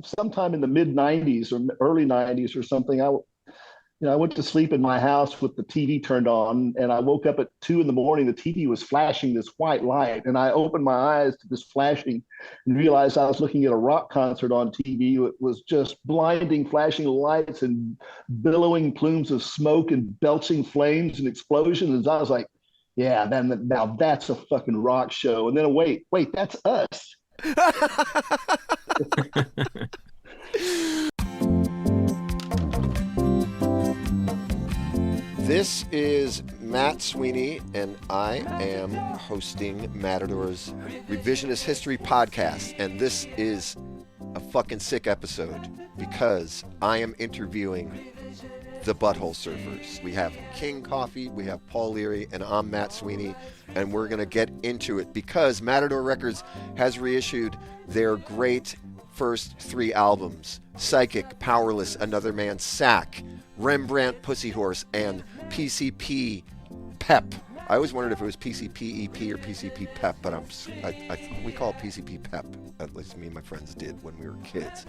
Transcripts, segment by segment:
sometime in the mid '90s or early '90s or something. I went to sleep in my house with the TV turned on, and I woke up at 2 in the morning. The TV was flashing this white light, and I opened my eyes to this flashing and realized I was looking at a rock concert on TV. It was just blinding, flashing lights and billowing plumes of smoke and belching flames and explosions. I was like, "Yeah, man, now that's a fucking rock show." And then wait, that's us. This is Matt Sweeney, and I am hosting Matador's Revisionist History Podcast. And this is a fucking sick episode because I am interviewing the Butthole Surfers. We have King Coffey, we have Paul Leary, and I'm Matt Sweeney. And we're going to get into it because Matador Records has reissued their great first 3 albums: Psychic, Powerless, Another Man's Sack, Rembrandt Pussyhorse, and PCPPEP. I always wondered if it was PCPEP or PCPPEP, but we call it PCPPEP. At least me and my friends did when we were kids.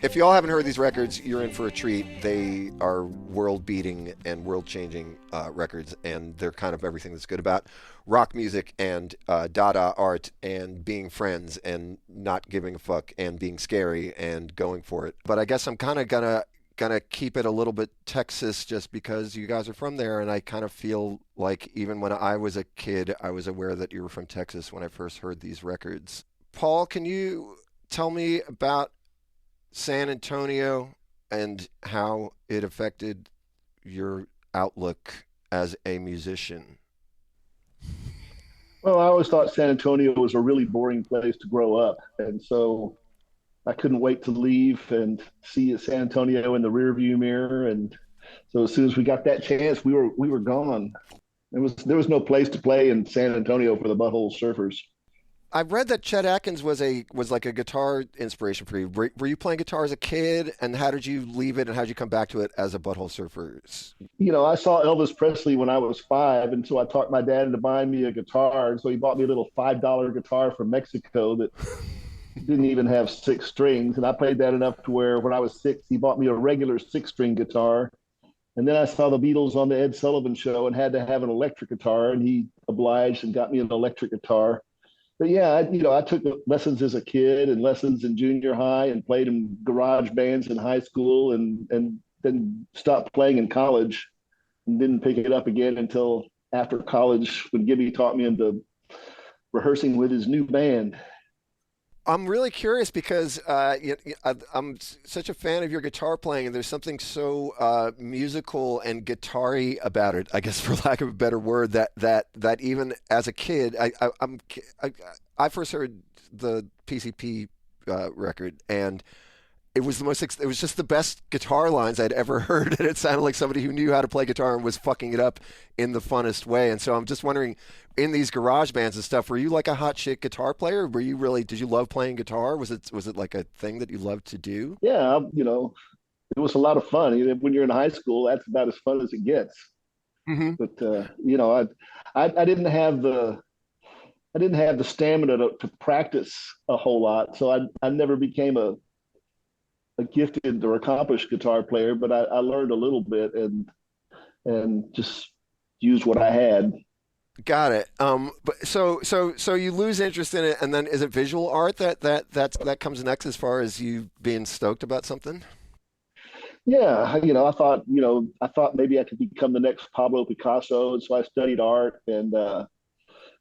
If y'all haven't heard these records, you're in for a treat. They are world-beating and world-changing records, and they're kind of everything that's good about rock music and Dada art and being friends and not giving a fuck and being scary and going for it. But I guess I'm kind of gonna keep it a little bit Texas just because you guys are from there, and I kind of feel like even when I was a kid, I was aware that you were from Texas when I first heard these records. Paul, can you tell me about San Antonio and how it affected your outlook as a musician? Well, I always thought San Antonio was a really boring place to grow up, and so I couldn't wait to leave and see San Antonio in the rearview mirror. And so as soon as we got that chance, we were gone. There was no place to play in San Antonio for the Butthole Surfers. I read that Chet Atkins was like a guitar inspiration for you. Were you playing guitar as a kid, and how did you leave it, and how did you come back to it as a Butthole Surfers? I saw Elvis Presley when I was 5, and so I talked my dad into buying me a guitar. And so he bought me a little $5 guitar from Mexico that didn't even have 6 strings, and I played that enough to where when I was 6, he bought me a regular 6-string guitar. And then I saw the Beatles on the Ed Sullivan Show and had to have an electric guitar, and he obliged and got me an electric guitar. But yeah, I took lessons as a kid and lessons in junior high and played in garage bands in high school, and then stopped playing in college and didn't pick it up again until after college when Gibby taught me into rehearsing with his new band. I'm really curious because I'm such a fan of your guitar playing, and there's something so musical and guitar-y about it, I guess, for lack of a better word, that even as a kid, I first heard the PCP record, and it was just the best guitar lines I'd ever heard, and it sounded like somebody who knew how to play guitar and was fucking it up in the funnest way. And so I'm just wondering, in these garage bands and stuff, were you like a hot shit guitar player? Did you love playing guitar? Was it like a thing that you loved to do? Yeah, it was a lot of fun. When you're in high school, that's about as fun as it gets. Mm-hmm. But I didn't have the stamina to practice a whole lot, so I never became a gifted or accomplished guitar player, but I learned a little bit and just used what I had. Got it. But so you lose interest in it, and then is it visual art that comes next as far as you being stoked about something? Yeah, I thought maybe I could become the next Pablo Picasso, and so I studied art and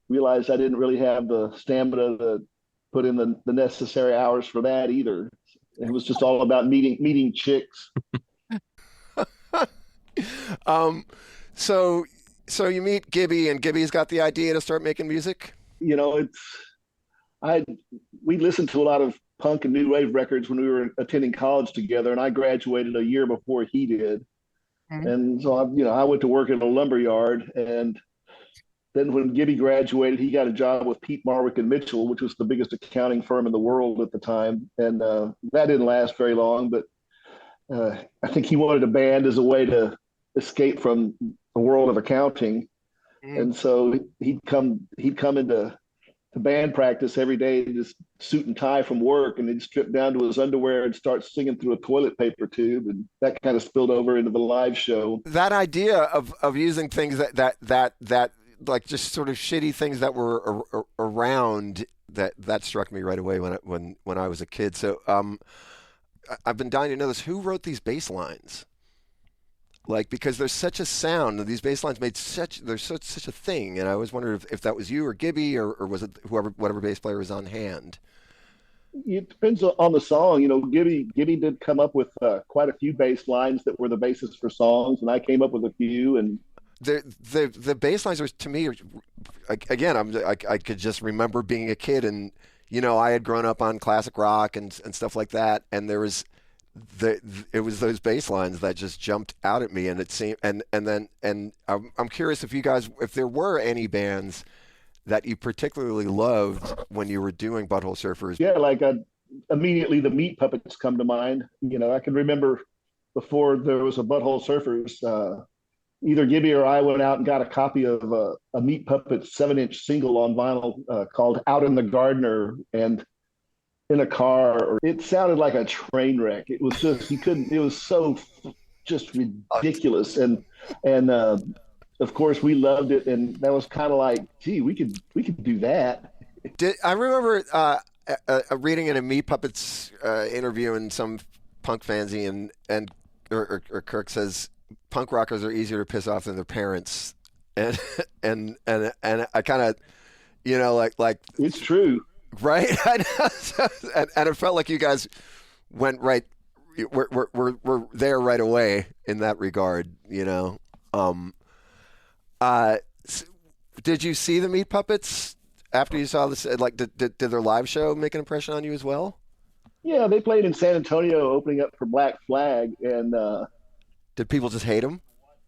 realized I didn't really have the stamina to put in the necessary hours for that either. It was just all about meeting chicks. So you meet Gibby, and Gibby's got the idea to start making music? We listened to a lot of punk and new wave records when we were attending college together, and I graduated a year before he did. Mm-hmm. And so I went to work in a lumber yard, and then when Gibby graduated, he got a job with Pete Marwick and Mitchell, which was the biggest accounting firm in the world at the time. And that didn't last very long, but I think he wanted a band as a way to escape from the world of accounting. Mm. And so he'd come into to band practice every day, just suit and tie from work, and he'd strip down to his underwear and start singing through a toilet paper tube, and that kind of spilled over into the live show. That idea of using things that like just sort of shitty things that were around, that struck me right away when I was a kid. So I've been dying to know this. Who wrote these bass lines? Like, because there's such a sound, these bass lines made such a thing, and I always wondered if that was you or Gibby or was it whatever bass player was on hand. It depends on the song. You know, Gibby did come up with quite a few bass lines that were the basis for songs, and I came up with a few. And the bass lines were, to me, again, I could just remember being a kid, and you know, I had grown up on classic rock and stuff like that, and there was it was those bass lines that just jumped out at me, and it seemed and I'm curious if there were any bands that you particularly loved when you were doing Butthole Surfers. Yeah, like immediately the Meat Puppets come to mind. You know, I can remember before there was a Butthole Surfers, either Gibby or I went out and got a copy of a Meat Puppets 7-inch single on vinyl called Out in the Gardener, and in a car, it sounded like a train wreck. It was just, it was so just ridiculous. And of course we loved it. And that was kind of like, gee, we could do that. I remember reading in a Meat Puppets interview in some punk fanzine, and Kirk says punk rockers are easier to piss off than their parents. And I kind of, you know, like it's true. Right, and it felt like you guys went right. We're there right away in that regard, you know. Did you see the Meat Puppets after you saw this? Like, did their live show make an impression on you as well? Yeah, they played in San Antonio, opening up for Black Flag, and did people just hate them?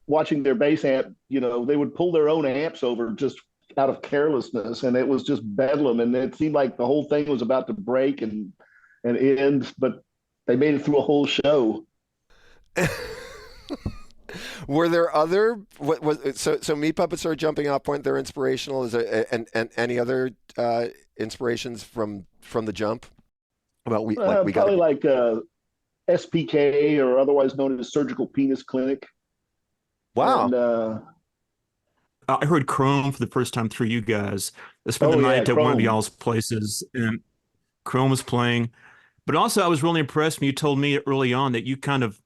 Watching their bass amp, you know, they would pull their own amps over just out of carelessness, and it was just bedlam, and it seemed like the whole thing was about to break and end, but they made it through a whole show. Were there other so Meat Puppets are a jumping off point? They're inspirational. Is there and any other inspirations from the jump? Well, SPK, or otherwise known as Surgical Penis Clinic. Wow. And, I heard Chrome for the first time through you guys. I spent the night at one of y'all's places, and Chrome was playing. But also, I was really impressed when you told me early on that you kind of,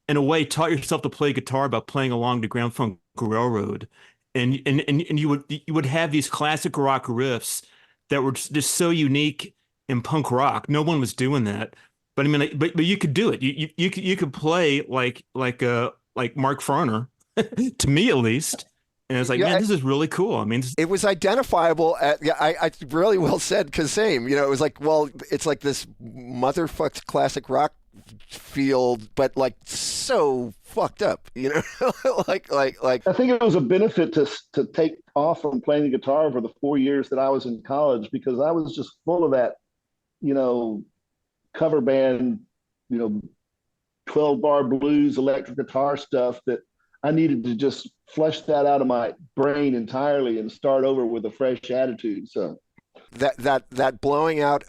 in a way, taught yourself to play guitar by playing along the Grand Funk Railroad, and you would have these classic rock riffs that were just so unique in punk rock. No one was doing that, but I mean, but you could do it. You could play like Mark Farner, to me at least. And it's like, man, this is really cool. I mean, it was identifiable. I really well said, because same, you know, it was like, well, it's like this motherfucked classic rock field, but like so fucked up, you know, like. I think it was a benefit to take off from playing the guitar for the 4 years that I was in college, because I was just full of that, you know, cover band, you know, 12-bar blues, electric guitar stuff that I needed to just flush that out of my brain entirely and start over with a fresh attitude. So that blowing out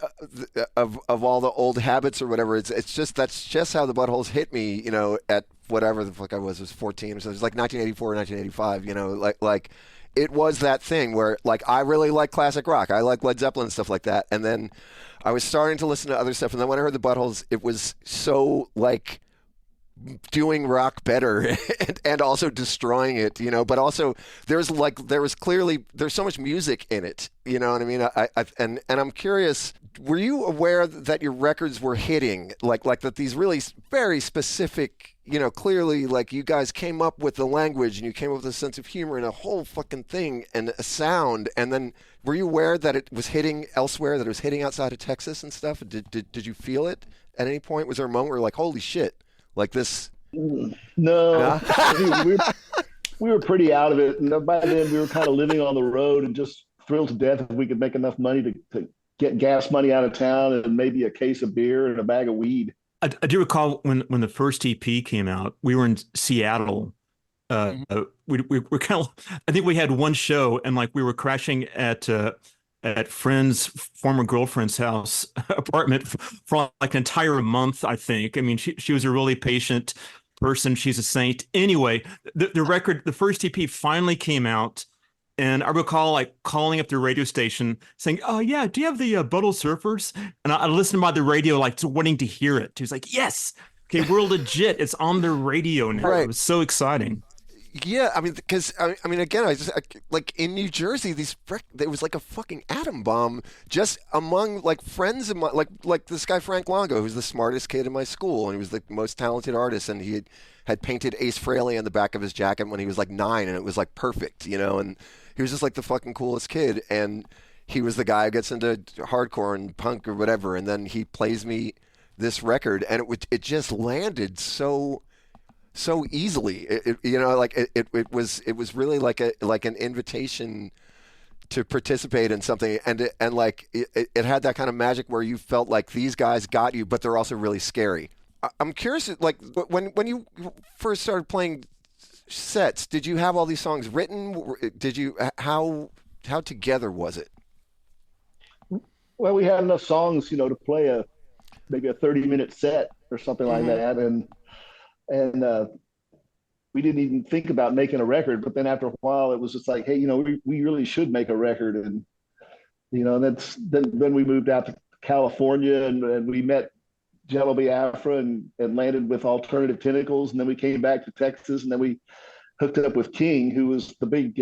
of all the old habits or whatever, that's just how the Buttholes hit me, you know, at whatever the fuck I was 14 or so. It was like 1984 or 1985, you know, like it was that thing where, like, I really like classic rock. I like Led Zeppelin and stuff like that. And then I was starting to listen to other stuff, and then when I heard the Buttholes, it was so like doing rock better and also destroying it, you know, but also there's so much music in it, you know what I mean? And I'm curious, were you aware that your records were hitting like that, these really very specific, you know, clearly, like, you guys came up with the language and you came up with a sense of humor and a whole fucking thing and a sound, and then were you aware that it was hitting elsewhere, that it was hitting outside of Texas and stuff? Did you feel it at any point? Was there a moment where you're like, holy shit, like this? No. we were pretty out of it, and by then we were kind of living on the road and just thrilled to death if we could make enough money to get gas money out of town and maybe a case of beer and a bag of weed. I do recall when the first EP came out, we were in Seattle. We were kind of, I think we had one show, and like we were crashing at at friend's former girlfriend's house apartment for like an entire month, I think. I mean, she was a really patient person. She's a saint. Anyway, the record, the first EP finally came out. And I recall like calling up the radio station saying, "Oh yeah, do you have the Butthole Surfers?" And I listened by the radio, like wanting to hear it. He was like, "Yes, okay, we're legit. It's on the radio now." Right. It was so exciting. Yeah, I mean, because I mean, again, like in New Jersey, there was like a fucking atom bomb just among like friends of my, like this guy Frank Longo, who's the smartest kid in my school, and he was the most talented artist, and he had painted Ace Frehley on the back of his jacket when he was like 9, and it was like perfect, you know, and he was just like the fucking coolest kid, and he was the guy who gets into hardcore and punk or whatever, and then he plays me this record, and it just landed so easily. It was really like an invitation to participate in something, and it had that kind of magic where you felt like these guys got you, but they're also really scary. I'm curious, like when you first started playing sets, did you have all these songs written? Did you how together was it? Well, we had enough songs, to play maybe a 30-minute set or something like that, and we didn't even think about making a record. But then after a while, it was just like, hey, we really should make a record, and then we moved out to California, and we met Jello Biafra and landed with Alternative Tentacles, and then we came back to Texas, and then we hooked up with King, who was the big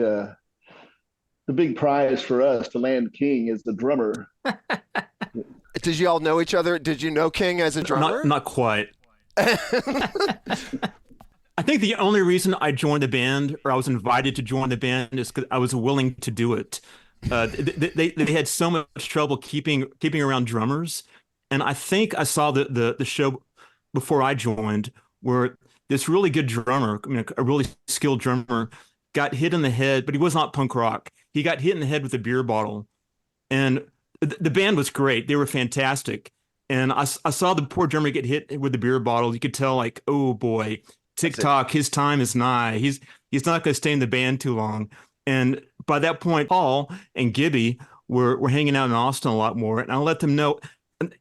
prize for us to land King as the drummer. Did you all know each other? Did you know King as a drummer? Not quite. I think the only reason I joined the band, or I was invited to join the band, is because I was willing to do it. They had so much trouble keeping around drummers. And I think I saw the show before I joined where this really good drummer, a really skilled drummer, got hit in the head, but he was not punk rock. He got hit in the head with a beer bottle. And the band was great. They were fantastic. And I saw the poor drummer get hit with the beer bottle. You could tell, like, oh boy, TikTok, his time is nigh. He's not going to stay in the band too long. And by that point, Paul and Gibby were hanging out in Austin a lot more. And I let them know,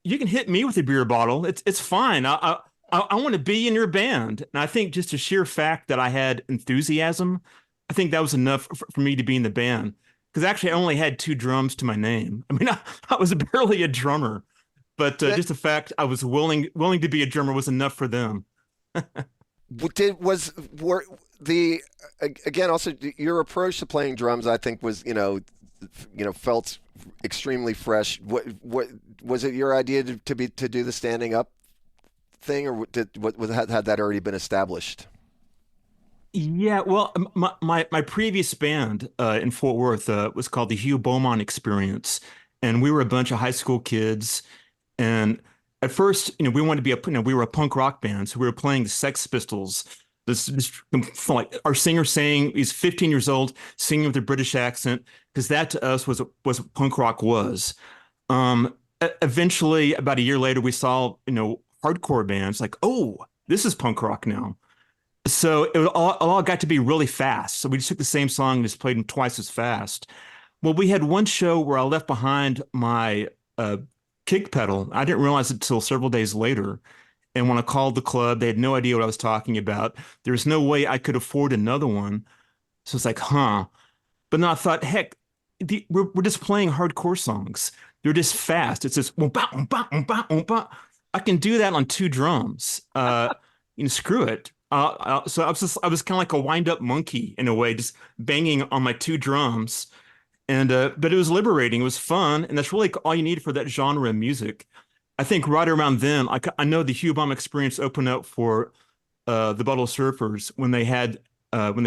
you can hit me with a beer bottle. It's fine. I want to be in your band. And I think just the sheer fact that I had enthusiasm, I think that was enough for me to be in the band. Because actually, I only had 2 drums to my name. I mean, I was barely a drummer, but just the fact I was willing to be a drummer was enough for them. Again, also your approach to playing drums, I think, was felt extremely fresh. What was it? Your idea to do the standing up thing, or had that already been established? Yeah, well, my previous band in Fort Worth was called the Hugh Beaumont Experience, and we were a bunch of high school kids. And at first, we wanted to be we were a punk rock band, so we were playing the Sex Pistols. This like our singer saying he's 15 years old, singing with a British accent, because that to us was what punk rock was. Eventually, about a year later, we saw hardcore bands like, oh, this is punk rock now. So it all got to be really fast. So we just took the same song and just played them twice as fast. Well, we had one show where I left behind my kick pedal. I didn't realize it until several days later. And when I called the club, they had no idea what I was talking about. There was no way I could afford another one. So it's like, huh. But then I thought, heck, we're just playing hardcore songs. They're just fast. It's just, I can do that on 2 drums. Screw it. So I was kind of like a wind-up monkey in a way, just banging on my 2 drums. And but it was liberating. It was fun. And that's really all you need for that genre of music. I think right around then, I know the Hugh Bomb Experience opened up for the Butthole Surfers when they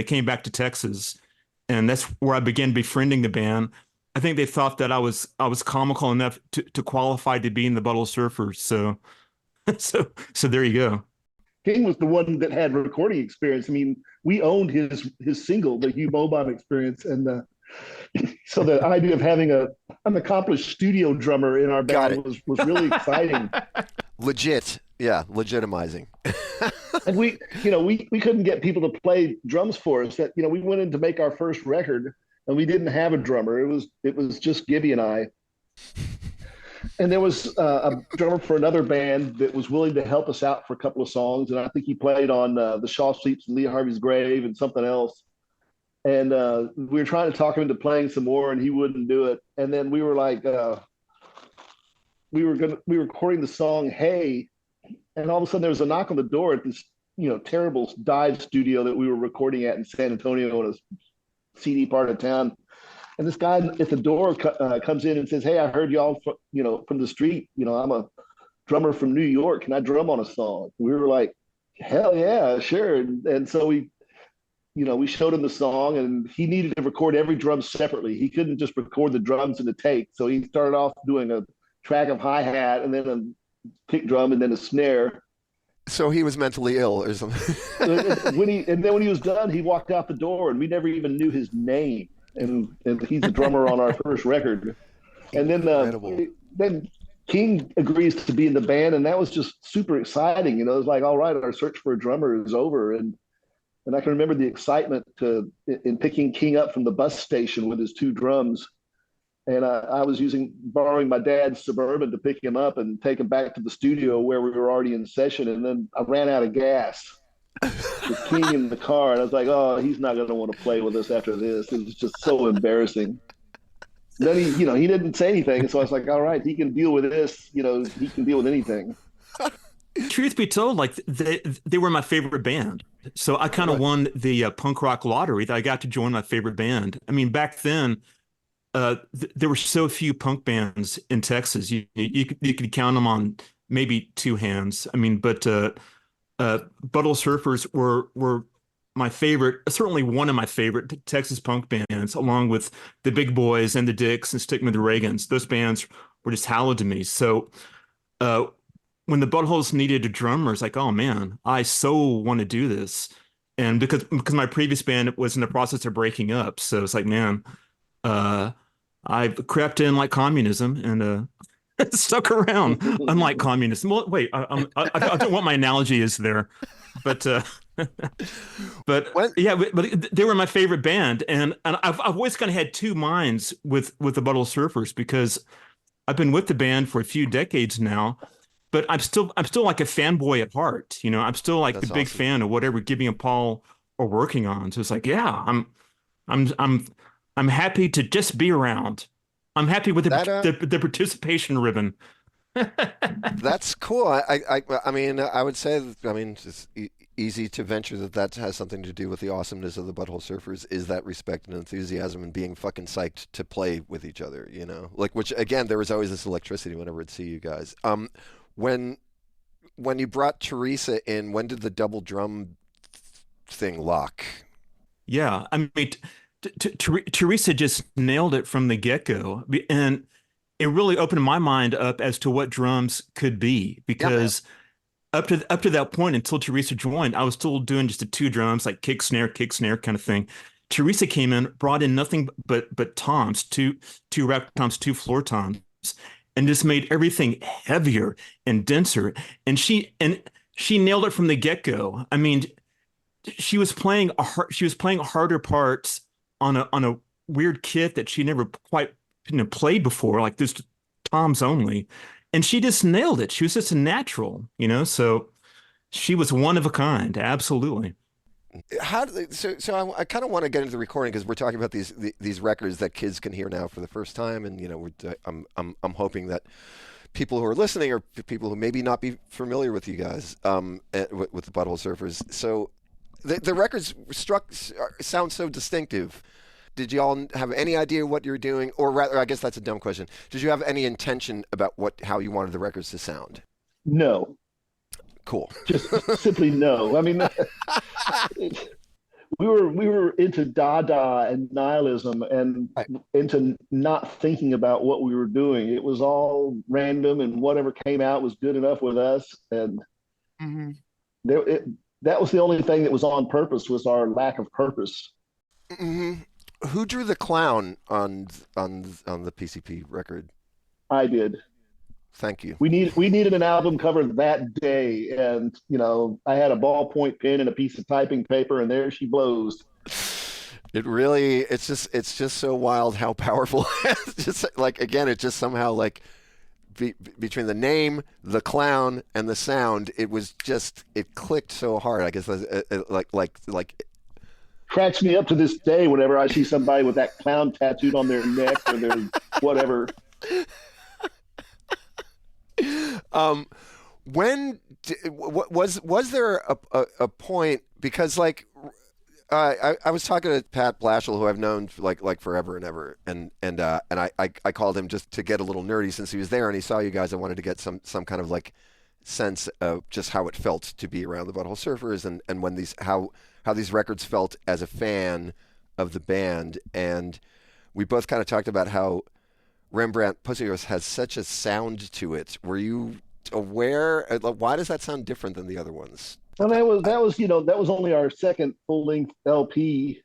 came back to Texas, and that's where I began befriending the band. I think they thought that I was comical enough to qualify to be in the Butthole Surfers. So there you go. King was the one that had recording experience. I mean, we owned his single, the Hugh Bomb Experience, and so the idea of having an accomplished studio drummer in our band was really exciting. Legit. Yeah, legitimizing. And we couldn't get people to play drums for us. That we went in to make our first record, and we didn't have a drummer. It was just Gibby and I. And there was a drummer for another band that was willing to help us out for a couple of songs. And I think he played on The Shaw Sleeps in Lee Harvey's Grave and something else. And we were trying to talk him into playing some more, and he wouldn't do it. And then we were like, we were recording the song "Hey," and all of a sudden there was a knock on the door at this, terrible dive studio that we were recording at in San Antonio, in a seedy part of town. And this guy at the door comes in and says, "Hey, I heard y'all, from the street. I'm a drummer from New York. Can I drum on a song?" We were like, "Hell yeah, sure." And so we showed him the song, and he needed to record every drum separately. He couldn't just record the drums in a take. So he started off doing a track of hi-hat and then a kick drum and then a snare. So he was mentally ill or something. And then when he was done, he walked out the door, and we never even knew his name. And he's a drummer on our first record. And then King agrees to be in the band, and that was just super exciting. It was like, all right, our search for a drummer is over. And I can remember the excitement in picking King up from the bus station with his two drums. And I was borrowing my dad's Suburban to pick him up and take him back to the studio where we were already in session. And then I ran out of gas with King in the car. And I was like, oh, he's not going to want to play with us after this. It was just so embarrassing. Then he didn't say anything. So I was like, all right, he can deal with this. He can deal with anything. Truth be told, like they were my favorite band. So I kind of won the punk rock lottery that I got to join my favorite band. I mean, back then, there were so few punk bands in Texas. You could count them on maybe two hands. I mean, but Butthole Surfers were my favorite, certainly one of my favorite Texas punk bands, along with the Big Boys and the Dicks and Stick 'em the Reagans. Those bands were just hallowed to me. So when the Buttholes needed a drummer, it's like, oh man, I so want to do this. And because my previous band was in the process of breaking up, so it's like, man, I crept in like communism and stuck around, unlike communism. Well, wait, I don't know what my analogy is there, but yeah, but they were my favorite band, and I've always kind of had two minds with the Butthole Surfers, because I've been with the band for a few decades now, but I'm still like a fanboy at heart. I'm still like That's the big fan of whatever Gibby and Paul are working on. So it's like, yeah, I'm happy to just be around. I'm happy with the participation ribbon. That's cool. I mean, I would say, it's easy to venture that has something to do with the awesomeness of the Butthole Surfers, is that respect and enthusiasm and being fucking psyched to play with each other, Like, which, again, there was always this electricity whenever I'd see you guys. When you brought Teresa in, when did the double drum thing lock? Yeah, I mean, Teresa just nailed it from the get-go, and it really opened my mind up as to what drums could be, because up to that point, until Teresa joined, I was still doing just the two drums, like kick snare kind of thing. Teresa came in, brought in nothing but toms, two rack toms, two floor toms, and just made everything heavier and denser. And she nailed it from the get-go. I mean, she was playing harder parts on a weird kit that she never quite played before, like this toms only, and she just nailed it. She was just a natural, so she was one of a kind. Absolutely. So I kind of want to get into the recording, because we're talking about these records that kids can hear now for the first time, and I'm hoping that people who are listening are people who maybe not be familiar with you guys, with the Butthole Surfers. So the records sound so distinctive. Did you all have any idea what you were doing? Or rather, I guess that's a dumb question. Did you have any intention about how you wanted the records to sound? No. Cool. Just simply no. I mean, we were into Dada and nihilism and into not thinking about what we were doing. It was all random, and whatever came out was good enough with us. And that was the only thing that was on purpose, was our lack of purpose. Mm-hmm. Who drew the clown on the PCP record? I did. Thank you. We needed an album cover that day, and I had a ballpoint pen and a piece of typing paper, and there she blows. It really, it's just so wild how powerful. It's just like, again, it just somehow like between the name, the clown, and the sound, it was just, it clicked so hard. I guess like cracks me up to this day whenever I see somebody with that clown tattooed on their neck or their whatever. When was there a point, because like I was talking to Pat Blatchel, who I've known for like forever and ever, and I called him just to get a little nerdy since he was there and he saw you guys. I wanted to get some kind of like sense of just how it felt to be around the Butthole Surfers and when these how these records felt as a fan of the band. And we both kind of talked about how Rembrandt Pussyhorse has such a sound to it. Were you aware? Why does that sound different than the other ones? Well, that was only our second full length LP,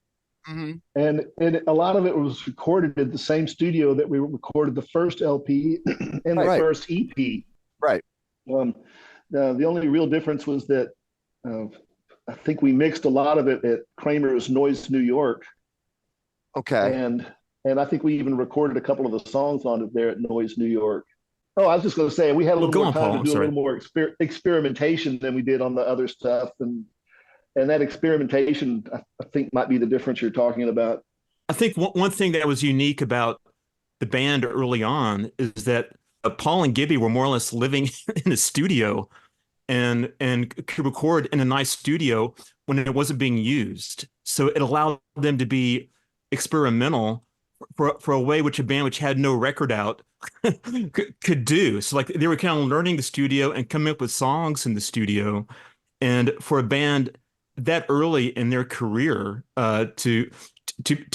and a lot of it was recorded in the same studio that we recorded the first LP and the first EP. Right. The only real difference was that I think we mixed a lot of it at Kramer's Noise, New York. Okay. And I think we even recorded a couple of the songs on it there at Noise, New York. Oh, I was just going to say, we had a little more time to do a little more experimentation than we did on the other stuff. And that experimentation, I think, might be the difference you're talking about. I think one thing that was unique about the band early on is that Paul and Gibby were more or less living in a studio and could record in a nice studio when it wasn't being used. So it allowed them to be experimental for a way which a band which had no record out could do. So like they were kind of learning the studio and coming up with songs in the studio. And for a band that early in their career to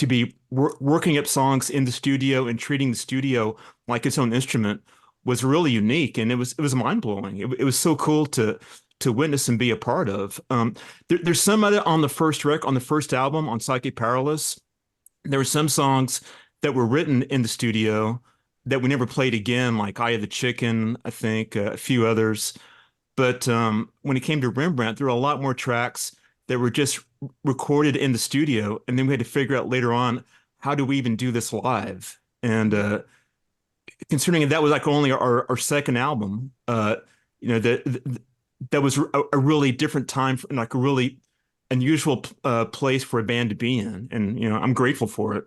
be working up songs in the studio and treating the studio like its own instrument was really unique. And it was mind blowing. It was so cool to witness and be a part of. There's some other on the first album on Psychic Powerless. There were some songs that were written in the studio that we never played again, like Eye of the Chicken, I think, a few others. But when it came to Rembrandt, there were a lot more tracks that were just recorded in the studio. And then we had to figure out later on, how do we even do this live? And considering that was like only our second album, that was a really different time, like a really unusual place for a band to be in. And, I'm grateful for it.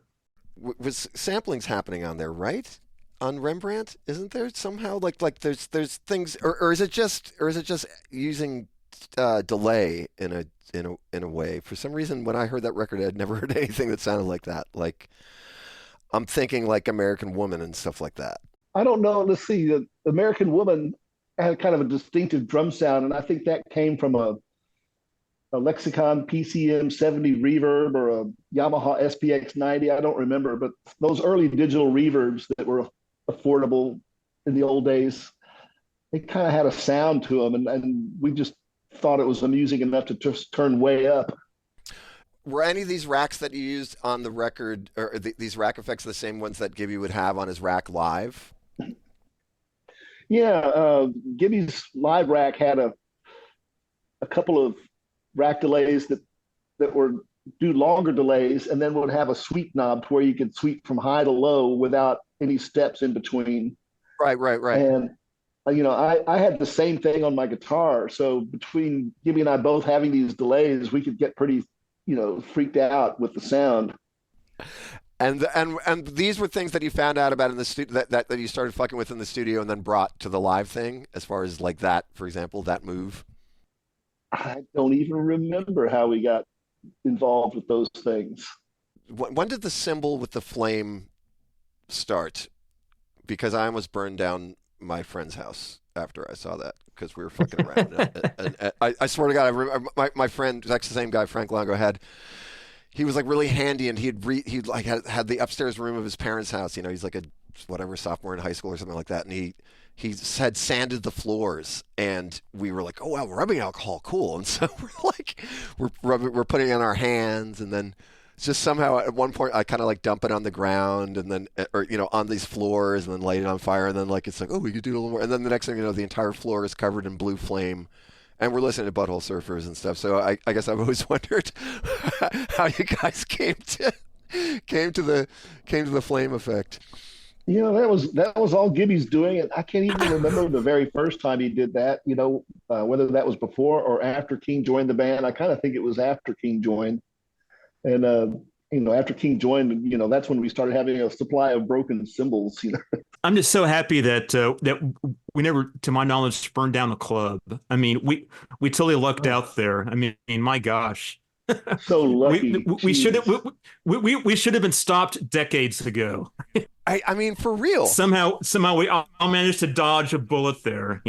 Was samplings happening on there, right? On Rembrandt, isn't there somehow like there's things, or is it just using delay in a way? For some reason, when I heard that record, I'd never heard anything that sounded like that. Like I'm thinking like American Woman and stuff like that. I don't know. Let's see. The American Woman had kind of a distinctive drum sound, and I think that came from a Lexicon PCM 70 reverb or a Yamaha SPX 90. I don't remember, but those early digital reverbs that were affordable in the old days, they kind of had a sound to them, and we just thought it was amusing enough to just turn way up. Were any of these racks that you used on the record, or these rack effects, the same ones that Gibby would have on his rack live? Yeah, Gibby's live rack had a couple of rack delays that were do longer delays, and then would have a sweep knob to where you could sweep from high to low without any steps in between. Right. And I had the same thing on my guitar. So between Gibby and I both having these delays, we could get pretty, freaked out with the sound. And these were things that you found out about in the studio that you started fucking with in the studio and then brought to the live thing, as far as like that, for example, that move. I don't even remember how we got involved with those things. When did the symbol with the flame start? Because I almost burned down my friend's house after I saw that, because we were fucking around. and I swear to God, I remember my friend, who's actually the same guy Frank Longo had. He was like really handy, and he'd like had the upstairs room of his parents' house. He's like a sophomore in high school or something like that, and he had sanded the floors, and we were like, oh wow, rubbing alcohol, cool. And so we're putting it on our hands, and then just somehow at one point I kind of like dump it on the ground, and then on these floors, and then light it on fire, and then like it's like, oh, we could do a little more, and then the next thing you know, the entire floor is covered in blue flame, And we're listening to Butthole Surfers and stuff. So I guess I've always wondered how you guys came to the Flame Effect. That was all Gibby's doing, and I can't even remember the very first time he did that. Whether that was before or after King joined the band. I kind of think it was after King joined, and after King joined, that's when we started having a supply of broken cymbals. I'm just so happy that we never, to my knowledge, burned down the club. I mean, we totally lucked out there. I mean, my gosh. So lucky. We should have been stopped decades ago. I mean, for real. Somehow we all managed to dodge a bullet there.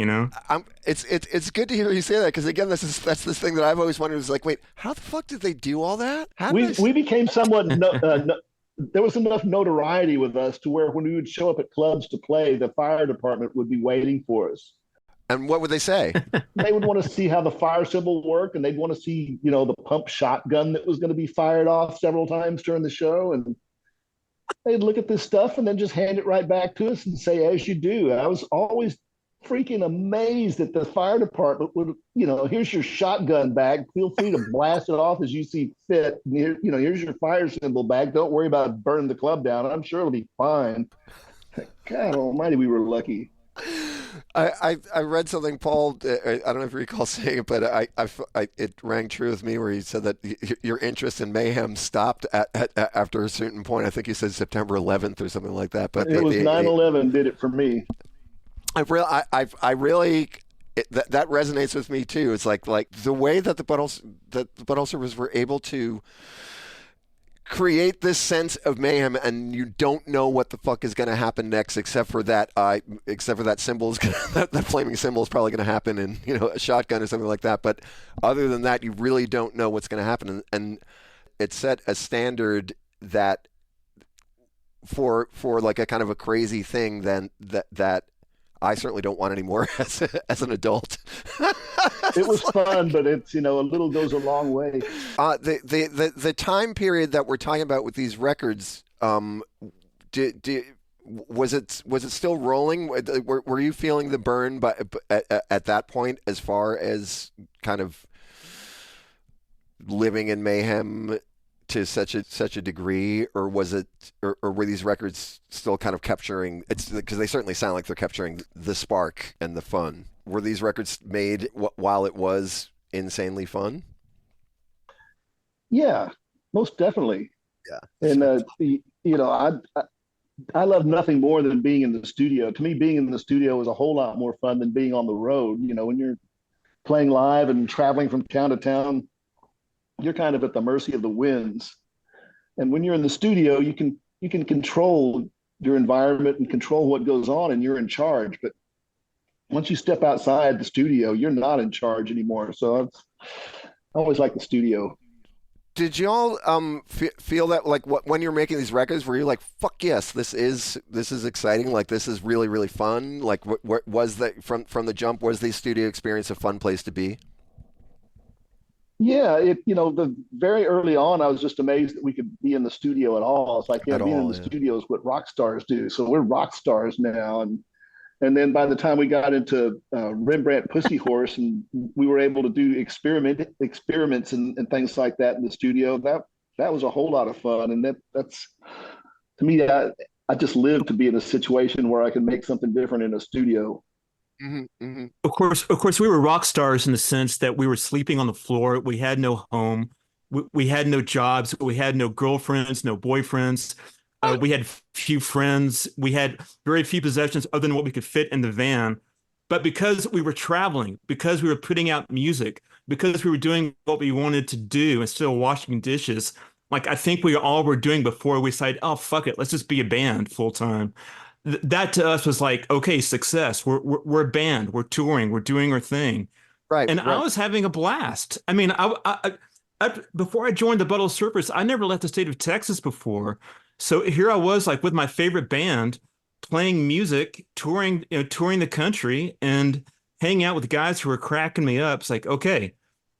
It's good to hear you say that, because again, that's this thing that I've always wondered, is like, wait, how the fuck did they do all that? We became somewhat. There was enough notoriety with us to where when we would show up at clubs to play, the fire department would be waiting for us. And what would they say? They would want to see how the fire cymbal worked, and they'd want to see, the pump shotgun that was going to be fired off several times during the show. And they'd look at this stuff and then just hand it right back to us and say, as you do. I was always freaking amazed that the fire department would, here's your shotgun bag. Feel free to blast it off as you see fit. Here's your fire cymbal bag. Don't worry about burning the club down. I'm sure it'll be fine. God almighty, we were lucky. I read something, Paul, I don't know if you recall saying it, but it rang true with me, where you said that your interest in Mayhem stopped after a certain point. I think you said September 11th or something like that. But it was 9/11 did it for me. That resonates with me too. It's like the way that the Butthole Surfers were able to create this sense of mayhem, and you don't know what the fuck is going to happen next, except for that symbol that flaming symbol is probably going to happen in a shotgun or something like that. But other than that, you really don't know what's going to happen, and it set a standard that for like a kind of a crazy thing then that I certainly don't want anymore as an adult. It was fun, but it's, a little goes a long way. The time period that we're talking about with these records, was it still rolling? Were you feeling the burn at that point, as far as kind of living in mayhem to such a degree, or was it, or were these records still kind of capturing? It's because they certainly sound like they're capturing the spark and the fun. Were these records made while it was insanely fun? Yeah, most definitely. Yeah, and I love nothing more than being in the studio. To me, being in the studio is a whole lot more fun than being on the road. When you're playing live and traveling from town to town, you're kind of at the mercy of the winds. And when you're in the studio, you can control your environment and control what goes on, and you're in charge. But once you step outside the studio, you're not in charge anymore. So I always like the studio. Did y'all feel that, like, when you're making these records, were you like, fuck yes, this is exciting, like this is really, really fun? Like, what was that from the jump? Was the studio experience a fun place to be? Yeah, the very early on, I was just amazed that we could be in the studio at all. It's like, being in the studio is what rock stars do. So we're rock stars now. And then by the time we got into Rembrandt Pussyhorse, and we were able to do experiments and things like that in the studio, that was a whole lot of fun. And that's, to me, I just live to be in a situation where I can make something different in a studio. Mm-hmm, mm-hmm. Of course, we were rock stars in the sense that we were sleeping on the floor. We had no home. We had no jobs. We had no girlfriends, no boyfriends. We had few friends. We had very few possessions other than what we could fit in the van. But because we were traveling, because we were putting out music, because we were doing what we wanted to do instead of washing dishes, like I think we all were doing before we decided, oh, fuck it, let's just be a band full time. That to us was like, okay, success. We're a band. We're touring. We're doing our thing. Right. And I was having a blast. I mean, I before I joined the Butthole Surfers, I never left the state of Texas before. So here I was, like, with my favorite band, playing music, touring the country, and hanging out with guys who were cracking me up. It's like, okay,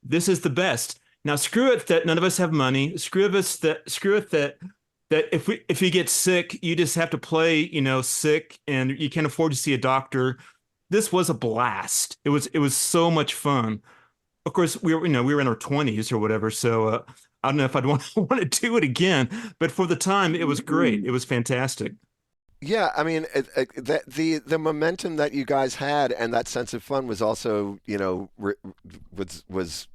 this is the best. Now, screw it that none of us have money. Screw it that if you get sick, you just have to play, sick, and you can't afford to see a doctor. This was a blast. It was so much fun. of course, we were in our 20s or whatever. So I don't know if I'd want to do it again, but for the time, it was great. It was fantastic. Yeah, I mean, the momentum that you guys had and that sense of fun was also, was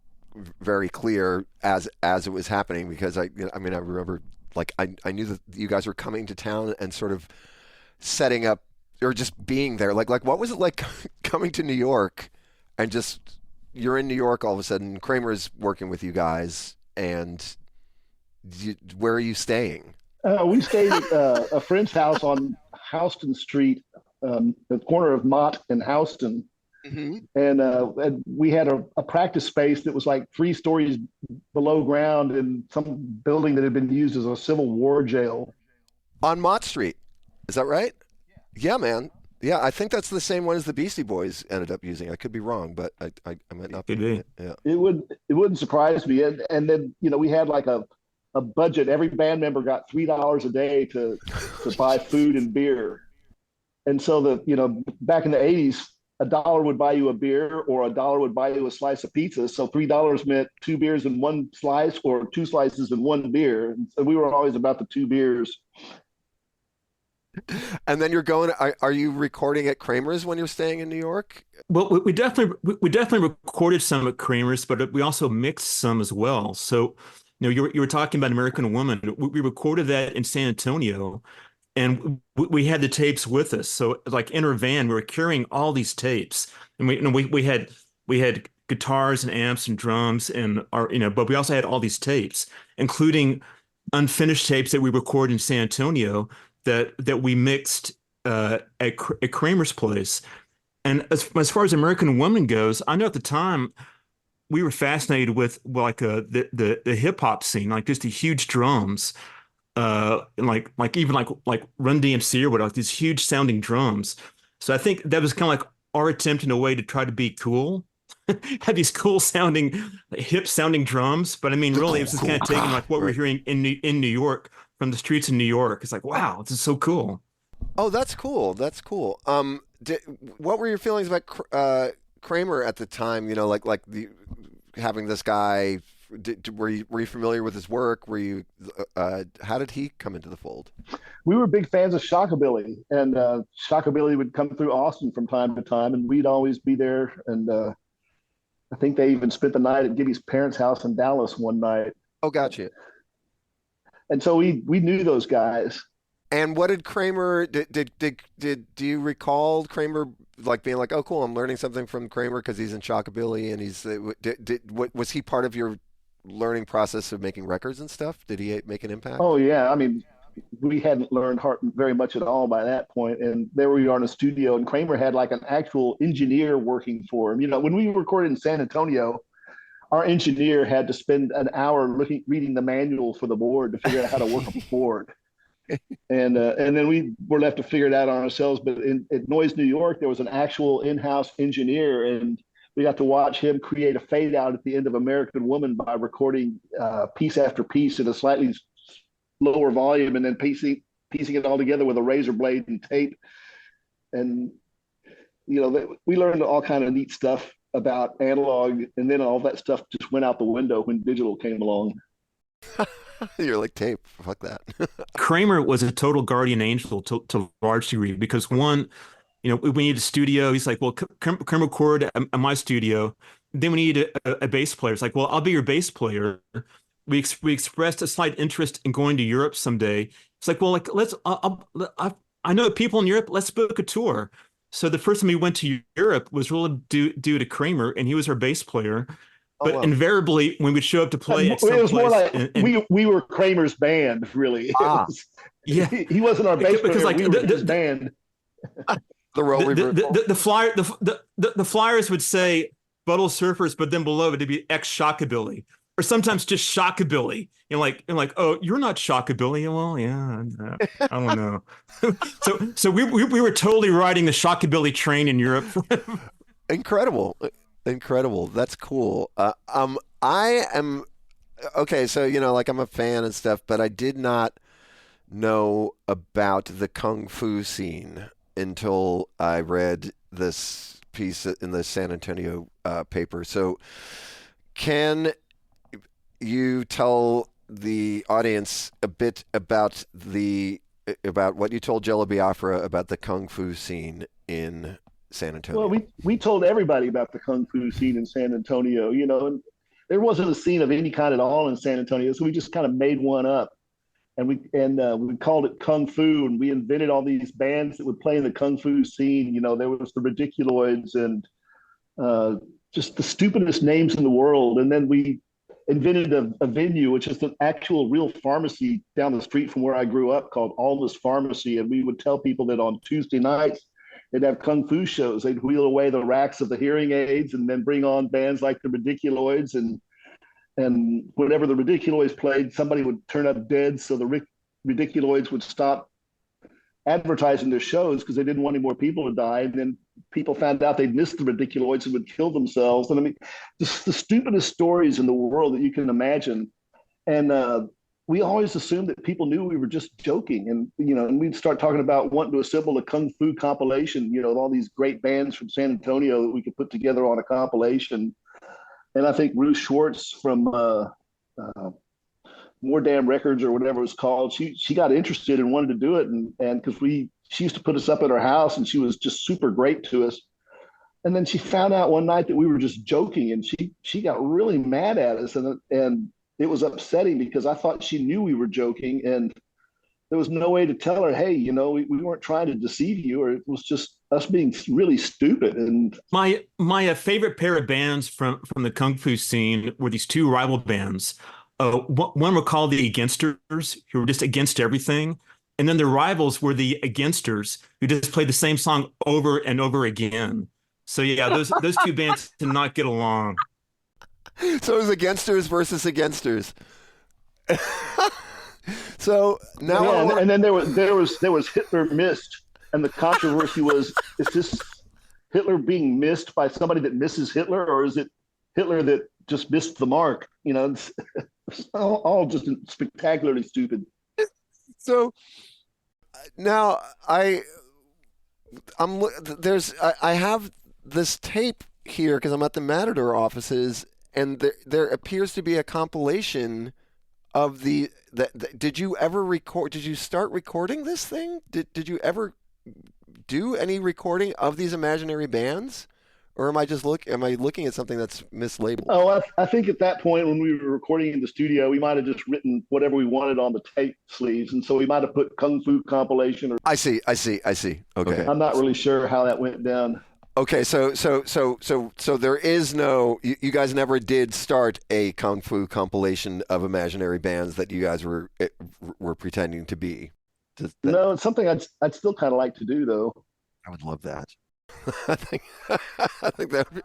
very clear as it was happening, because I remember, like, I knew that you guys were coming to town and sort of setting up or just being there. Like what was it like coming to New York and just you're in New York all of a sudden, Kramer's working with you guys, and where are you staying? We stayed at a friend's house on Houston Street, the corner of Mott and Houston. Mm-hmm. And we had a practice space that was like 3 stories below ground in some building that had been used as a Civil War jail. On Mott Street. Is that right? Yeah, man. Yeah, I think that's the same one as the Beastie Boys ended up using. I could be wrong, but I might not be. Yeah. It wouldn't surprise me. And then, we had like a budget. Every band member got $3 a day to buy food and beer. And so back in the 80s, $1 would buy you a beer, or $1 would buy you a slice of pizza. So $3 meant 2 beers in 1 slice, or 2 slices in 1 beer. And so we were always about the 2 beers. And then you're going. Are you recording at Kramer's when you're staying in New York? Well, we definitely recorded some at Kramer's, but we also mixed some as well. So, you were talking about American Woman. We recorded that in San Antonio, and we had the tapes with us. So, like, in our van, we were carrying all these tapes, and we had guitars and amps and drums, and but we also had all these tapes, including unfinished tapes that we recorded in San Antonio that we mixed at Kramer's place. And as far as American Woman goes, I know at the time we were fascinated with the hip hop scene, like just the huge drums, and even Run DMC or whatever, these huge sounding drums. So I think that was kind of like our attempt in a way to try to be cool, had these cool sounding, hip sounding drums. But I mean, really, it was just kind of taking like what we're hearing in New York, from the streets in New York. It's like, wow, this is so cool. Oh, that's cool. That's cool. What were your feelings about Kramer at the time? Having this guy. Were you familiar with his work? Were you? How did he come into the fold? We were big fans of Shockabilly, and Shockabilly would come through Austin from time to time, and we'd always be there. And I think they even spent the night at Gibby's parents' house in Dallas one night. Oh, gotcha. And so we knew those guys. And what did Kramer do you recall Kramer like being like, oh cool, I'm learning something from Kramer because he's in Shockabilly, and he's was he part of your learning process of making records and stuff? Did he make an impact? Oh yeah, I mean, we hadn't learned very much at all by that point, and there we are in a studio, and Kramer had like an actual engineer working for him. When we recorded in San Antonio, our engineer had to spend an hour reading the manual for the board to figure out how to work a board. And then we were left to figure it out on ourselves. But at Noise New York, there was an actual in-house engineer, and we got to watch him create a fade out at the end of American Woman by recording piece after piece at a slightly lower volume, and then piecing it all together with a razor blade and tape. And we learned all kind of neat stuff about analog, and then all that stuff just went out the window when digital came along. You're like, tape, fuck that. Kramer was a total guardian angel to a large degree, because one, we need a studio. He's like, well, come record at my studio. Then we need a bass player. It's like, well, I'll be your bass player. We expressed a slight interest in going to Europe someday. It's like, well, I know people in Europe. Let's book a tour. So the first time we went to Europe was really due to Kramer, and he was our bass player. But invariably, when we'd show up to play, it was more like we were Kramer's band, really. Yeah, he wasn't our bass player. Like, we were his band. The flyers would say Butthole Surfers, but then below it would be X Shockabilly, or sometimes just Shockabilly. Like, oh, you're not Shockabilly. Well, yeah, I don't know. so we were totally riding the Shockabilly train in Europe. Incredible. That's cool. I am okay. So I'm a fan and stuff, but I did not know about the Kung Fu scene until I read this piece in the San Antonio paper. So Can you tell the audience a bit about what you told Jello Biafra about the Kung Fu scene in San Antonio? Well, we told everybody about the Kung Fu scene in San Antonio, and there wasn't a scene of any kind at all in San Antonio, so we just kind of made one up, and we called it Kung Fu, and we invented all these bands that would play in the Kung Fu scene. There was the Ridiculoids and just the stupidest names in the world, and then we invented a venue, which is an actual real pharmacy down the street from where I grew up called Alma's Pharmacy, and we would tell people that on Tuesday nights they'd have Kung Fu shows. They'd wheel away the racks of the hearing aids and then bring on bands like the Ridiculoids, and whenever the Ridiculoids played, somebody would turn up dead, so the Ridiculoids would stop advertising their shows because they didn't want any more people to die. And then people found out they'd missed the Ridiculoids and would kill themselves. And I mean, just the stupidest stories in the world that you can imagine. And we always assumed that people knew we were just joking. And we'd start talking about wanting to assemble a Kung Fu compilation, of all these great bands from San Antonio that we could put together on a compilation. And I think Ruth Schwartz from More Damn Records or whatever it was called, she got interested and wanted to do it. And because she used to put us up at her house, and she was just super great to us. And then she found out one night that we were just joking, and she got really mad at us. And it was upsetting because I thought she knew we were joking, and there was no way to tell her, hey, we weren't trying to deceive you, or it was just us being really stupid. And my favorite pair of bands from the Kung Fu scene were these two rival bands. One were called the Againsters, who were just against everything. And then the rivals were the Againsters, who just played the same song over and over again. So yeah, those two bands did not get along. So it was Againsters versus Againsters. So now, and then there was Hitler missed, and the controversy was: is this Hitler being missed by somebody that misses Hitler, or is it Hitler that just missed the mark? It's all just spectacularly stupid. So now I have this tape here because I'm at the Matador offices, and there appears to be a compilation of did you ever record? Did you start recording this thing? Did you ever do any recording of these imaginary bands? Or am I looking at something that's mislabeled? Oh, I think at that point when we were recording in the studio, we might have just written whatever we wanted on the tape sleeves, and so we might have put Kung Fu compilation. I see. Okay. I'm not really sure how that went down. Okay, so there is no. You guys never did start a Kung Fu compilation of imaginary bands that you guys were pretending to be. No, it's something I'd still kind of like to do, though. I would love that. I think that would be...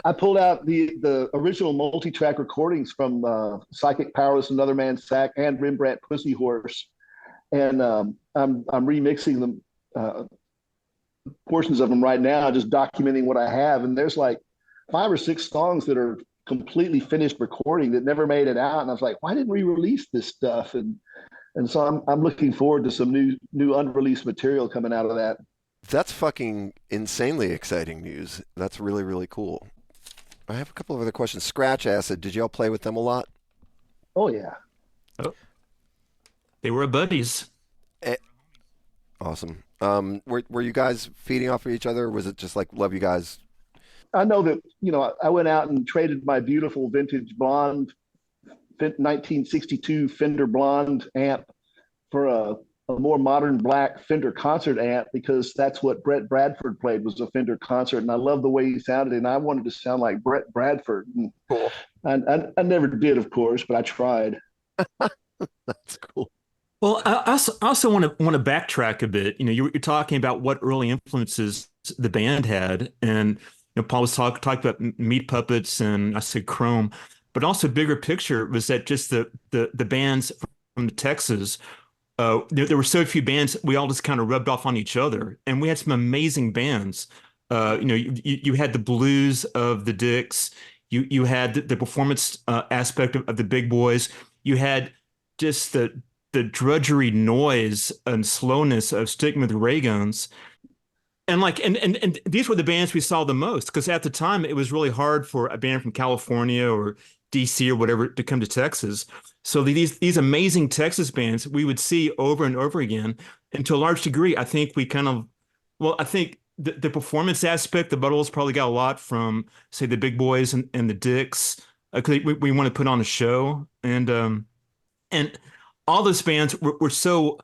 I pulled out the original multi-track recordings from Psychic Powerless, Another Man's Sack, and Rembrandt Pussyhorse, and I'm remixing them, portions of them right now, just documenting what I have. And there's like 5 or 6 songs that are completely finished recording that never made it out. And I was like, why didn't we release this stuff? And so I'm looking forward to some new unreleased material coming out of that. That's fucking insanely exciting news. That's really, really cool. I have a couple of other questions. Scratch Acid, did y'all play with them a lot? Oh, yeah. Oh. They were buddies. Awesome. Were you guys feeding off of each other? Or was it just like, love you guys? I know that, I went out and traded my beautiful vintage blonde 1962 Fender Blonde amp for a more modern black Fender concert amp, because that's what Brett Bradford played, was a Fender concert, and I love the way he sounded, and I wanted to sound like Brett Bradford. And cool. I never did, of course, but I tried. That's cool. Well, I also want to backtrack a bit. You're talking about what early influences the band had, and Paul was talked about Meat Puppets, and I said Chrome, but also bigger picture was that just the bands from Texas. There were so few bands, we all just kind of rubbed off on each other, and we had some amazing bands. You had the blues of the Dicks, you had the performance aspect of the Big Boys, you had just the drudgery noise and slowness of Sticking with the Ray Guns. And these were the bands we saw the most, because at the time it was really hard for a band from California or DC or whatever to come to Texas. So these amazing Texas bands we would see over and over again. And to a large degree, I think I think the performance aspect, the Buttholes probably got a lot from, say, the Big Boys and the Dicks, because we want to put on a show. And all those bands were so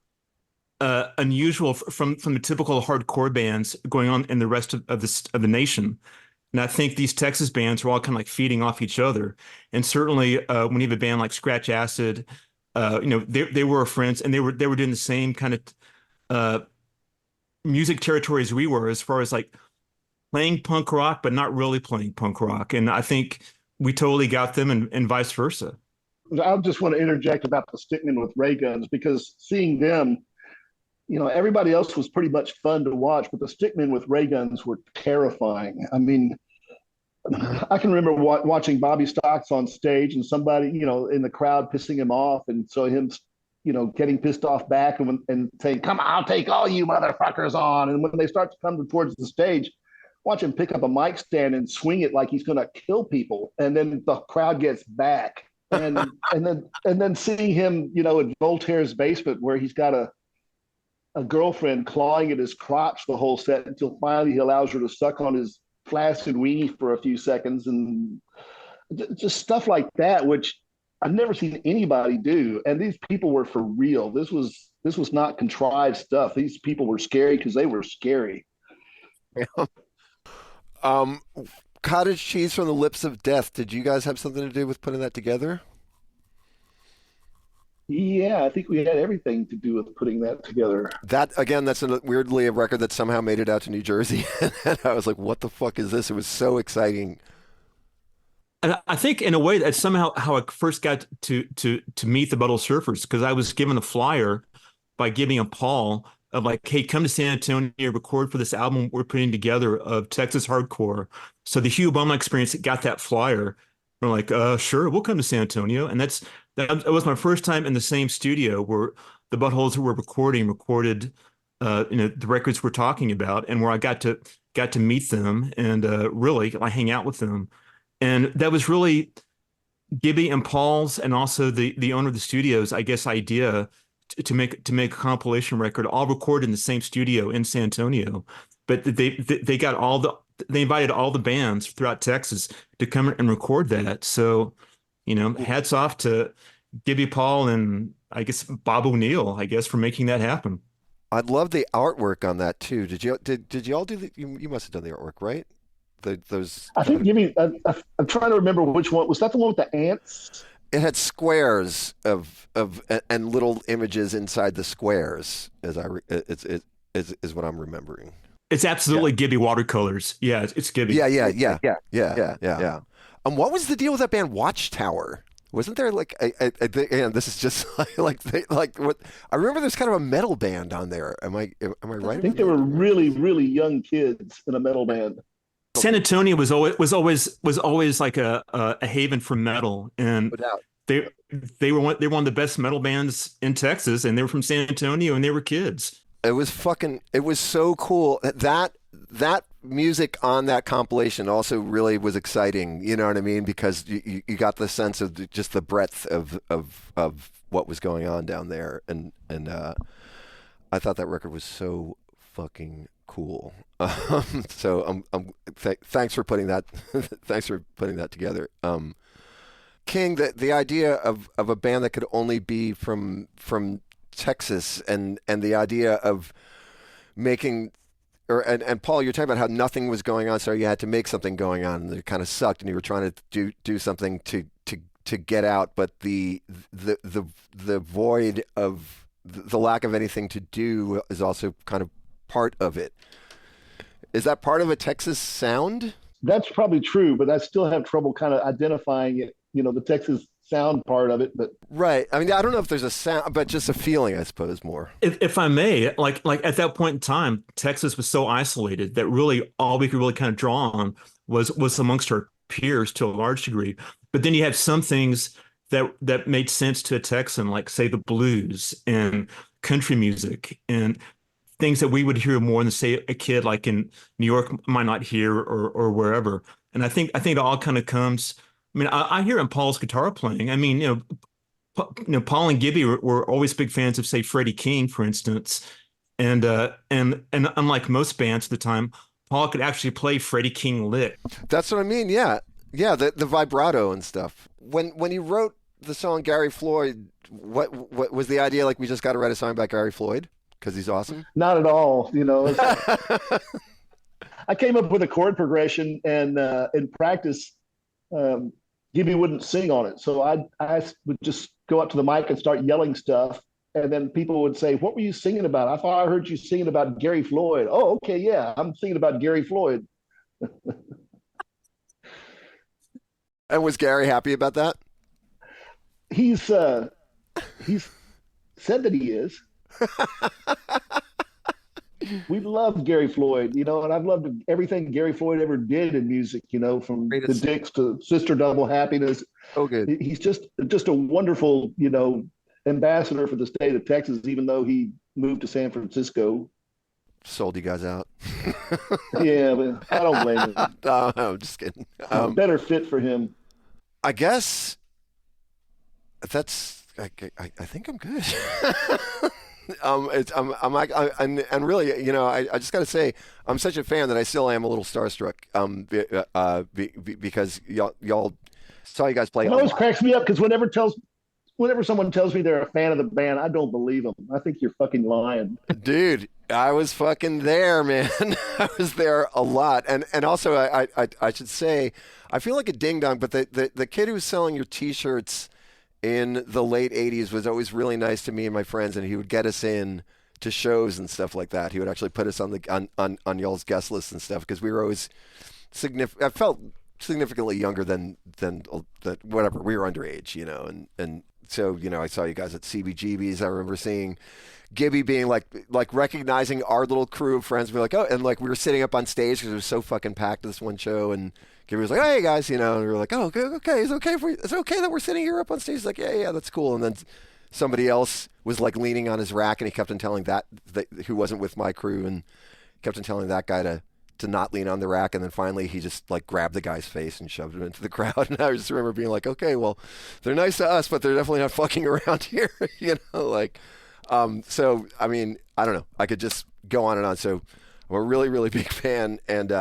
unusual from the typical hardcore bands going on in the rest of the nation. And I think these Texas bands were all kind of like feeding off each other. And certainly when you have a band like Scratch Acid, they were friends, and they were doing the same kind of music territory as we were, as far as like playing punk rock, but not really playing punk rock. And I think we totally got them, and vice versa. I just want to interject about the Stickmen with ray guns, because seeing them, everybody else was pretty much fun to watch, but the Stickmen with ray guns were terrifying. I mean, I can remember watching Bobby Stocks on stage, and somebody, in the crowd pissing him off, and so him, getting pissed off back and saying, "Come on, I'll take all you motherfuckers on." And when they start to come towards the stage, watch him pick up a mic stand and swing it like he's going to kill people, and then the crowd gets back. And then seeing him, in Voltaire's basement, where he's got a girlfriend clawing at his crotch the whole set, until finally he allows her to suck on his flaccid weenie for a few seconds, and just stuff like that, which I've never seen anybody do. And these people were for real. This was not contrived stuff. These people were scary because they were scary. Yeah. Cottage Cheese from the Lips of Death. Did you guys have something to do with putting that together? Yeah, I think we had everything to do with putting that together. That, again, that's weirdly a record that somehow made it out to New Jersey. And I was like, what the fuck is this? It was so exciting. And I think in a way that's somehow how I first got to meet the Butthole Surfers, because I was given a flyer by Gibby and Paul of like, hey, come to San Antonio, record for this album we're putting together of Texas hardcore. So the Hugh Bowman Experience got that flyer. We're like, sure, we'll come to San Antonio. And that was my first time in the same studio where the Buttholes were recorded the records we're talking about, and where I got to meet them and really I hang out with them. And that was really Gibby and Paul's, and also the owner of the studio's, I guess, idea to make a compilation record, all recorded in the same studio in San Antonio. But they invited all the bands throughout Texas to come and record that. So, hats off to Gibby, Paul, and I guess Bob O'Neill, I guess, for making that happen. I'd love the artwork on that too. Did you all do you must have done the artwork, right? Those. I think Gibby. I'm trying to remember which one was that. The one with the ants. It had squares of and little images inside the squares, is what I'm remembering. It's absolutely Gibby watercolors. Yeah, it's Gibby. Yeah. What was the deal with that band Watchtower? Wasn't there like this is just like what I remember? There's kind of a metal band on there. Am I right? I think they were really, really young kids in a metal band. San Antonio was always like a haven for metal, and they were one of the best metal bands in Texas, and they were from San Antonio, and they were kids. It was so cool. That music on that compilation also really was exciting. You know what I mean? Because you got the sense of just the breadth of what was going on down there, and I thought that record was so fucking cool. So thanks for putting that together. King, the idea of a band that could only be from Texas, and the idea of making, and Paul, you're talking about how nothing was going on, so you had to make something going on, and it kind of sucked, and you were trying to do something to get out, but the void of the lack of anything to do is also kind of part of it. Is that part of a Texas sound? That's probably true, but I still have trouble kind of identifying it, the Texas sound part of it. But right. I mean, I don't know if there's a sound, but just a feeling, I suppose, more. If I may, like at that point in time, Texas was so isolated that really all we could really kind of draw on was amongst our peers to a large degree. But then you had some things that made sense to a Texan, like say the blues and country music and things that we would hear more than say a kid like in New York might not hear or wherever. And I think it all kind of comes. I mean, I hear in Paul's guitar playing. I mean, Paul and Gibby were always big fans of, say, Freddie King, for instance. And unlike most bands at the time, Paul could actually play Freddie King lick. That's what I mean. Yeah, the vibrato and stuff. When you wrote the song Gary Floyd, what was the idea? Like, we just got to write a song about Gary Floyd because he's awesome? Not at all. I came up with a chord progression, and in practice, Gibby wouldn't sing on it. So I would just go up to the mic and start yelling stuff. And then people would say, "What were you singing about? I thought I heard you singing about Gary Floyd." "Oh, okay, yeah, I'm singing about Gary Floyd." And was Gary happy about that? He's said that he is. We love Gary Floyd, and I've loved everything Gary Floyd ever did in music, from the Dicks to Sister Double Happiness. Oh, good. He's just a wonderful, ambassador for the state of Texas, even though he moved to San Francisco. Sold you guys out. Yeah, but I don't blame him. No, I'm just kidding. Better fit for him. I guess that's. I think I'm good. And really, I just got to say, I'm such a fan that I still am a little starstruck. Because y'all saw you guys play. It always cracks me up because whenever someone tells me they're a fan of the band, I don't believe them. I think you're fucking lying. Dude, I was fucking there, man. I was there a lot. And also, I should say, I feel like a ding-dong, but the kid who was selling your T-shirts in the late 80s was always really nice to me and my friends, and he would get us in to shows and stuff like that. He would actually put us on y'all's guest list and stuff because we were always I felt significantly younger than whatever. We were underage, and so, I saw you guys at CBGB's. I remember seeing Gibby being like recognizing our little crew of friends. We were like, oh, and like we were sitting up on stage because it was so fucking packed this one show, and Gibby was like, "Hey guys," and we were like, "Oh, okay, it's okay that we're sitting here up on stage." He's like, yeah, that's cool. And then somebody else was like leaning on his rack, and he kept on telling that who wasn't with my crew, and kept on telling that guy to not lean on the rack, and then finally he just like grabbed the guy's face and shoved him into the crowd. And I just remember being like, okay, well, they're nice to us, but they're definitely not fucking around here, so I mean, I don't know, I could just go on and on. So I'm a really, really big fan, and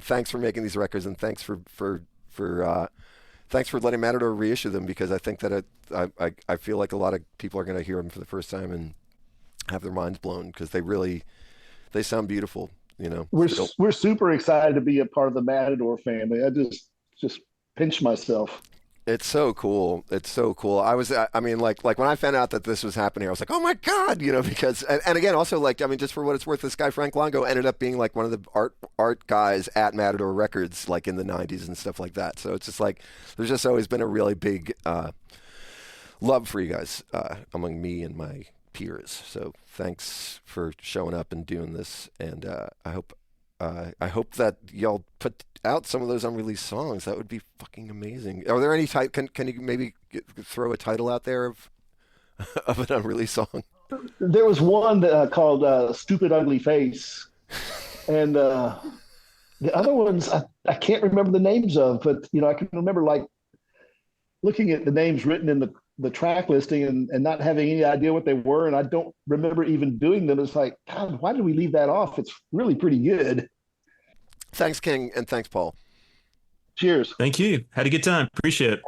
thanks for making these records, and thanks for letting Matador reissue them, because I think that I feel like a lot of people are going to hear them for the first time and have their minds blown, because they sound beautiful. We're super excited to be a part of the Matador family. I just pinch myself. It's so cool. It's so cool. I mean, like when I found out that this was happening, I was like, oh my God, because, and again, also just for what it's worth, this guy, Frank Longo, ended up being like one of the art guys at Matador Records, like in the 90s and stuff like that. So it's just like, there's just always been a really big love for you guys among me and my peers. So thanks for showing up and doing this. And I hope that y'all put out some of those unreleased songs. That would be fucking amazing. Are there any can you maybe throw a title out there of an unreleased song? There was one called Stupid Ugly Face, and the other ones I can't remember the names of, but I can remember like looking at the names written in the track listing and not having any idea what they were, and I don't remember even doing them. It's like, God, why did we leave that off? It's really pretty good. Thanks, King, and thanks, Paul. Cheers. Thank you. Had a good time. Appreciate it.